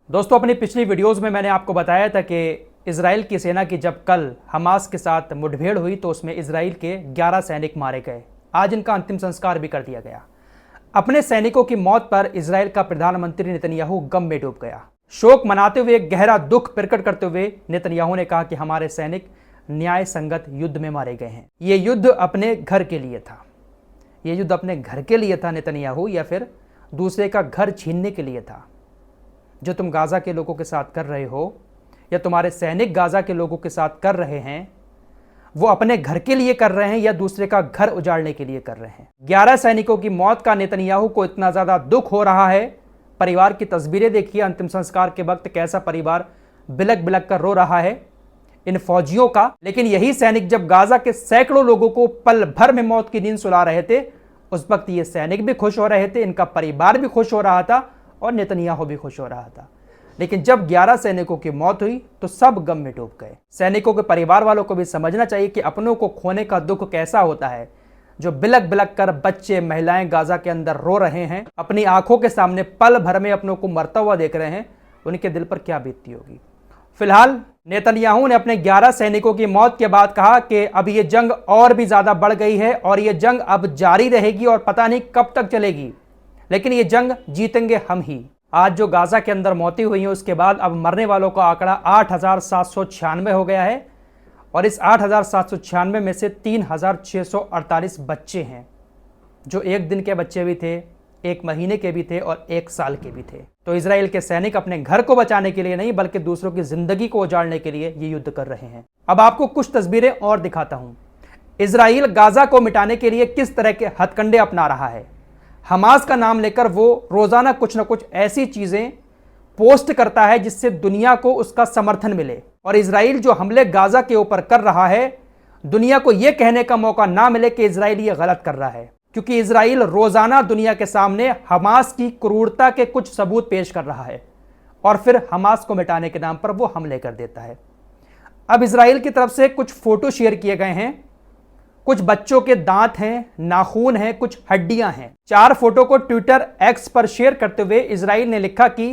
दोस्तों, अपनी पिछली वीडियोस में मैंने आपको बताया था कि इजराइल की सेना की जब कल हमास के साथ मुठभेड़ हुई तो उसमें इजराइल के 11 सैनिक मारे गए। आज इनका अंतिम संस्कार भी कर दिया गया। अपने सैनिकों की मौत पर इजराइल का प्रधानमंत्री नेतन्याहू गम में डूब गया। शोक मनाते हुए गहरा दुख प्रकट करते हुए नेतन्याहू ने कहा कि हमारे सैनिक न्याय संगत युद्ध में मारे गए हैं। ये युद्ध अपने घर के लिए था। ये युद्ध अपने घर के लिए था नेतन्याहू, या फिर दूसरे का घर छीनने के लिए था? जो तुम गाजा के लोगों के साथ कर रहे हो या तुम्हारे सैनिक गाजा के लोगों के साथ कर रहे हैं, वो अपने घर के लिए कर रहे हैं या दूसरे का घर उजाड़ने के लिए कर रहे हैं? 11 सैनिकों की मौत का नेतन्याहू को इतना ज्यादा दुख हो रहा है। परिवार की तस्वीरें देखिए, अंतिम संस्कार के वक्त कैसा परिवार बिलक बिलक कर रो रहा है इन फौजियों का। लेकिन यही सैनिक जब गाजा के सैकड़ों लोगों को पल भर में मौत की नींद सुला रहे थे, उस वक्त ये सैनिक भी खुश हो रहे थे, इनका परिवार भी खुश हो रहा था और नेतन्याहू भी खुश हो रहा था। लेकिन जब 11 सैनिकों की मौत हुई तो सब गम में डूब गए। सैनिकों के परिवार वालों को भी समझना चाहिए कि अपनों को खोने का दुख कैसा होता है। जो बिलक बिलक कर बच्चे महिलाएं गाजा के अंदर रो रहे हैं, अपनी आंखों के सामने पल भर में अपनों को मरता हुआ देख रहे हैं, उनके दिल पर क्या बीतती होगी। फिलहाल नेतन्याहू ने अपने 11 सैनिकों की मौत के बाद कहा कि अब ये जंग और भी ज्यादा बढ़ गई है और ये जंग अब जारी रहेगी और पता नहीं कब तक चलेगी, लेकिन ये जंग जीतेंगे हम ही। आज जो गाजा के अंदर मौतें हुई हैं, उसके बाद अब मरने वालों का आंकड़ा 8,796 हो गया है और इस 8,796 में से 3,648 बच्चे हैं, जो एक दिन के बच्चे भी थे, एक महीने के भी थे और एक साल के भी थे। तो इजराइल के सैनिक अपने घर को बचाने के लिए नहीं बल्कि दूसरों की जिंदगी को उजाड़ने के लिए ये युद्ध कर रहे हैं। अब आपको कुछ तस्वीरें और दिखाता हूं। इजराइल गाजा को मिटाने के लिए किस तरह के हथकंडे अपना रहा है। हमास का नाम लेकर वो रोजाना कुछ ना कुछ ऐसी चीजें पोस्ट करता है जिससे दुनिया को उसका समर्थन मिले, और इजराइल जो हमले गाजा के ऊपर कर रहा है, दुनिया को यह कहने का मौका ना मिले कि इजराइल ये गलत कर रहा है, क्योंकि इजराइल रोजाना दुनिया के सामने हमास की क्रूरता के कुछ सबूत पेश कर रहा है और फिर हमास को मिटाने के नाम पर वो हमले कर देता है। अब इजराइल की तरफ से कुछ फोटो शेयर किए गए हैं। कुछ बच्चों के दांत हैं, नाखून हैं, कुछ हड्डियां हैं। 4 फोटो को ट्विटर एक्स पर शेयर करते हुए इजराइल ने लिखा कि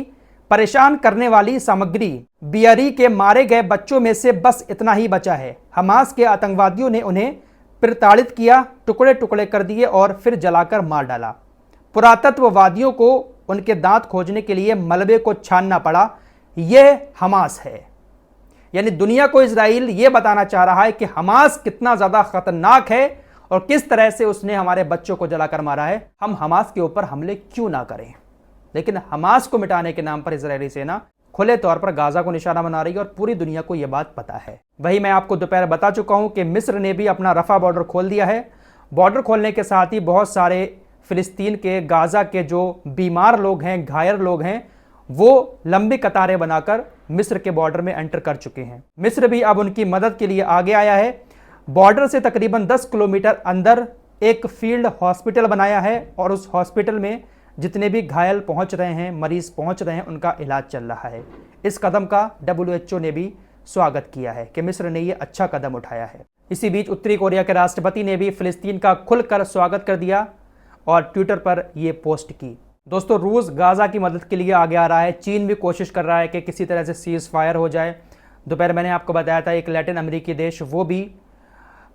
परेशान करने वाली सामग्री, बियरी के मारे गए बच्चों में से बस इतना ही बचा है। हमास के आतंकवादियों ने उन्हें प्रताड़ित किया, टुकड़े टुकड़े कर दिए और फिर जलाकर मार डाला। पुरातत्ववादियों को उनके दांत खोजने के लिए मलबे को छानना पड़ा। यह हमास है। यानी दुनिया को इजराइल यह बताना चाह रहा है कि हमास कितना ज्यादा खतरनाक है और किस तरह से उसने हमारे बच्चों को जलाकर मारा है। हम हमास के ऊपर हमले क्यों ना करें। लेकिन हमास को मिटाने के नाम पर इजरायली सेना खुले तौर पर गाजा को निशाना बना रही है और पूरी दुनिया को यह बात पता है। वही मैं आपको दोपहर बता चुका हूं कि मिस्र ने भी अपना रफा बॉर्डर खोल दिया है। बॉर्डर खोलने के साथ ही बहुत सारे फिलिस्तीन के, गाजा के जो बीमार लोग हैं, घायल लोग हैं, वो लंबी कतारें बनाकर मिस्र के बॉर्डर में एंटर कर चुके हैं। मिस्र भी अब उनकी मदद के लिए आगे आया है। बॉर्डर से तकरीबन 10 किलोमीटर अंदर एक फील्ड हॉस्पिटल बनाया है और उस हॉस्पिटल में जितने भी घायल पहुंच रहे हैं, मरीज पहुंच रहे हैं, उनका इलाज चल रहा है। इस कदम का WHO ने भी स्वागत किया है कि मिस्र ने यह अच्छा कदम उठाया है। इसी बीच उत्तरी कोरिया के राष्ट्रपति ने भी फिलिस्तीन का खुलकर स्वागत कर दिया और ट्विटर पर यह पोस्ट की। दोस्तों, रूस गाजा की मदद के लिए आगे आ रहा है। चीन भी कोशिश कर रहा है कि किसी तरह से सीज फायर हो जाए। दोपहर मैंने आपको बताया था एक लैटिन अमेरिकी देश वो भी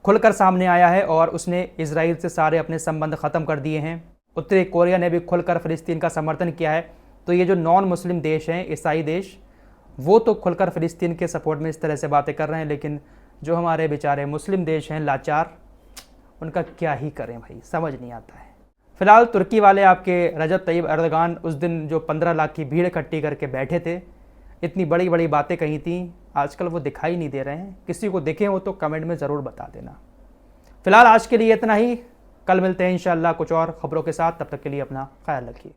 खुलकर सामने आया है और उसने इजराइल से सारे अपने संबंध ख़त्म कर दिए हैं। उत्तरी कोरिया ने भी खुलकर फिलिस्तीन का समर्थन किया है। तो ये जो नॉन मुस्लिम देश हैं, ईसाई देश, वो तो खुलकर फिलिस्तीन के सपोर्ट में इस तरह से बातें कर रहे हैं, लेकिन जो हमारे बेचारे मुस्लिम देश हैं लाचार, उनका क्या ही करें भाई, समझ नहीं आता है। फिलहाल तुर्की वाले आपके रजब तैयब एर्दोगान उस दिन जो 15 लाख की भीड़ इकट्ठी करके बैठे थे, इतनी बड़ी बड़ी बातें कही थी, आजकल वो दिखाई नहीं दे रहे हैं। किसी को दिखे हो तो कमेंट में ज़रूर बता देना। फिलहाल आज के लिए इतना ही। कल मिलते हैं इंशाअल्लाह कुछ और खबरों के साथ। तब तक के लिए अपना ख्याल रखिए।